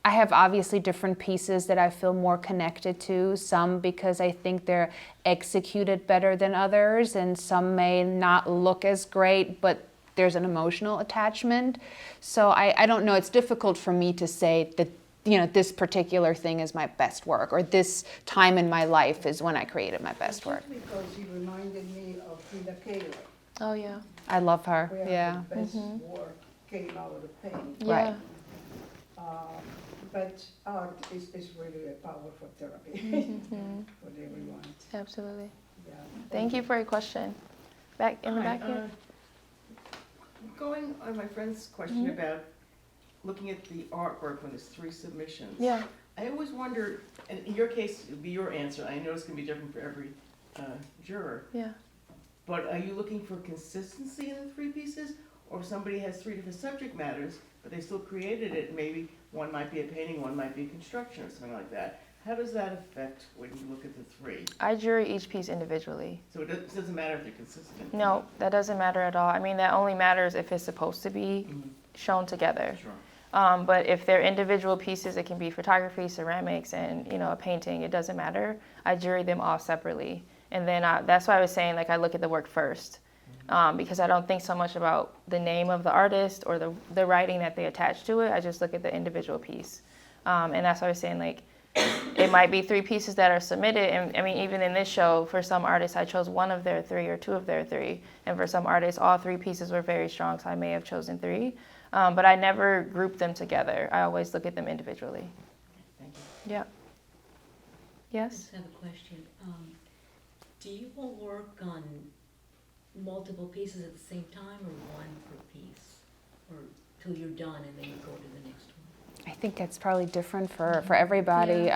I have obviously different pieces that I feel more connected to, some because I think they're executed better than others, and some may not look as great, but there's an emotional attachment. So I don't know, it's difficult for me to say that, this particular thing is my best work, or this time in my life is when I created my best work. Just because you reminded me of Pia Dugger, Oh, yeah. I love her, where yeah. the best work came out of pain. Yeah. But art is really a powerful therapy for everyone. Absolutely. Yeah. Thank you for your question. Back in the Hi, back here. Going on my friend's question about looking at the artwork when there's 3 submissions. Yeah. I always wonder, and in your case, it would be your answer, I know it's going to be different for every juror, Yeah. but are you looking for consistency in the 3 pieces? Or if somebody has 3 different subject matters, but they still created it, maybe one might be a painting, one might be construction or something like that. How does that affect when you look at the 3? I jury each piece individually. So it doesn't matter if they're consistent? No, that doesn't matter at all. I mean, that only matters if it's supposed to be shown together. Sure. But if they're individual pieces, it can be photography, ceramics, and a painting. It doesn't matter. I jury them all separately, and then that's why I was saying I look at the work first, because I don't think so much about the name of the artist or the writing that they attach to it. I just look at the individual piece, and that's why I was saying it might be 3 pieces that are submitted. And I mean, even in this show, for some artists, I chose 1 of their 3 or 2 of their 3. And for some artists, all 3 pieces were very strong, so I may have chosen 3. But I never group them together. I always look at them individually. Thank you. Yeah. I Yes? just have a question. Do you all work on multiple pieces at the same time, or 1 per piece? Or till you're done and then you go to the next one? I think it's probably different for everybody.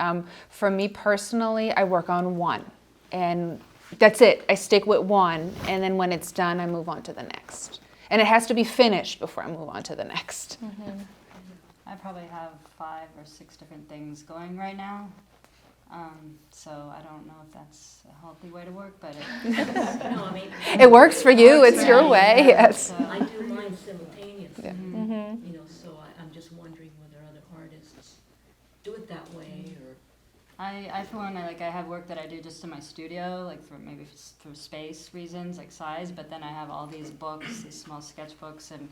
For me personally, I work on 1, and that's it. I stick with 1, and then when it's done, I move on to the next. And it has to be finished before I move on to the next. I probably have 5 or 6 different things going right now. So I don't know if that's a healthy way to work, but No, I mean. It works for you. It's your way. Yes. I do mine simultaneously, Mm-hmm. you know, so I'm just wondering whether other artists do it that way, or. I for one, I have work that I do just in my studio, like for space reasons, like size. But then I have all these books, these small sketchbooks, and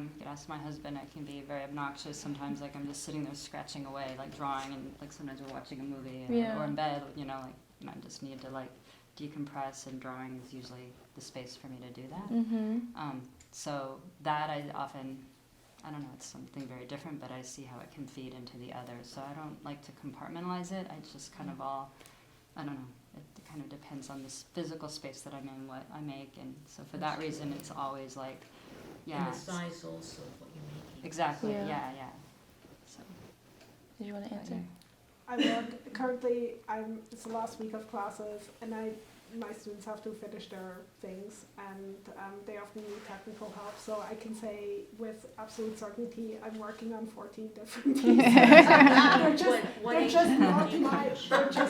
you could ask my husband. I can be very obnoxious sometimes. Like I'm just sitting there scratching away, like drawing, and like sometimes we're watching a movie or in bed, you know, like and I just need to like decompress. And drawing is usually the space for me to do that. Mm-hmm. So that I often. I don't know, it's something very different, but I see how it can feed into the others. So I don't like to compartmentalize it. I just kind of I don't know, it kind of depends on this physical space that I'm in, what I make. And so for that reason, it's always like, yeah. And the size also of what you're making. Exactly, Yeah. yeah. So, Did you want to answer? I work currently. It's the last week of classes, and my students have to finish their things, and they often need technical help. So I can say with absolute certainty, I'm working on 14 different pieces. They're just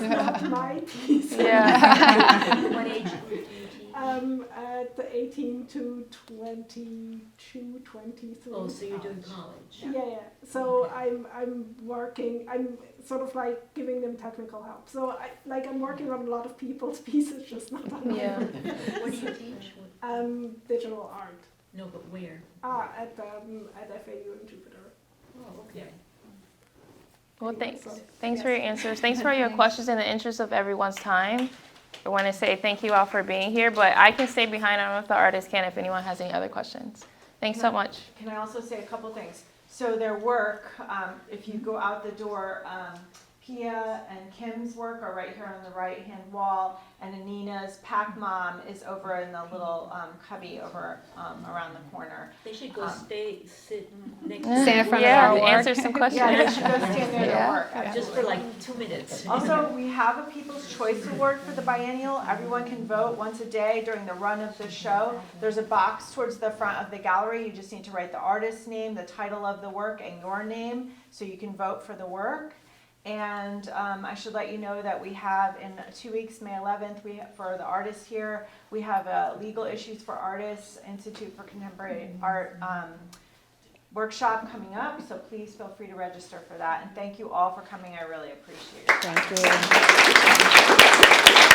not my pieces. Yeah. What age group do you teach? At the 18 to 22, 23. Oh, so you're doing college? Yeah. So I'm working. I'm sort of like giving them technical help. So I'm working on a lot of people's pieces, just not on Yeah. mine. What do you teach? Digital art. No, but where? At FAU in Jupiter. Oh, okay. Well, thanks. So, Thanks for yes. your answers. Thanks for your questions. In the interest of everyone's time, I want to say thank you all for being here, but I can stay behind. I don't know if the artists can, if anyone has any other questions. Thanks so much. Can I also say a couple things? So their work, if you go out the door, Pia and Kim's work are right here on the right-hand wall, and Annina's Pac Mom is over in the little cubby over around the corner. They should go sit next Stand in front of Yeah, our work. answer some questions. Yeah, they should go stand there Yeah. to work. just for like 2 minutes. Also, we have a People's Choice Award for the Biennial. Everyone can vote once a day during the run of the show. There's a box towards the front of the gallery. You just need to write the artist's name, the title of the work, and your name, so you can vote for the work. And I should let you know that we have in 2 weeks, May 11th, for the artists here, we have a Legal Issues for Artists Institute for Contemporary Art workshop coming up. So please feel free to register for that. And thank you all for coming. I really appreciate it. Thank you.